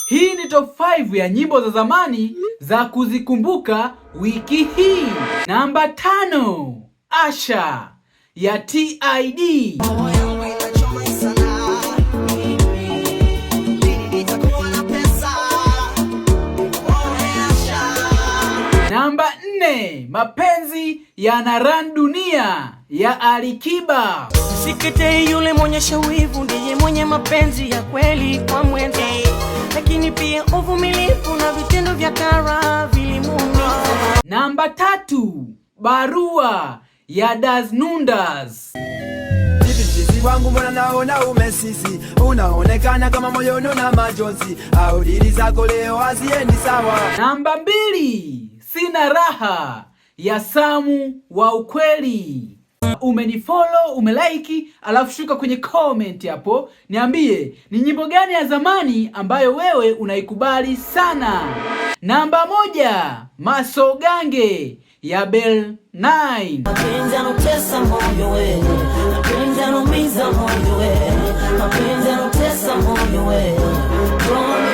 Hii ni top 5 ya nyimbo za zamani za kuzikumbuka wiki hii. Namba 5, Asha ya TID. Namba 4, Mapenzi Yanaran Dunia ya Alikiba. Sikete yule mwenye shawivu ndiye mwenye mapenzi ya kweli kwa mwenza, lakini pia uvumilivu na vitendo vya kara vilimuumiza. Namba 3, Barua ya Das Nundas. Hivi wangu mbona naona umesisi, unaonekana kama moyoni na majonzi, au dili zako leo haziendi sawa. Namba 2, Sina Raha ya Samu wa Ukweli. Umenifollow, umelike, alafu shuka kwenye comment hapo niambie ni nyimbo gani ya zamani ambayo wewe unaikubali sana. Namba 1, Masogange ya Bell 9.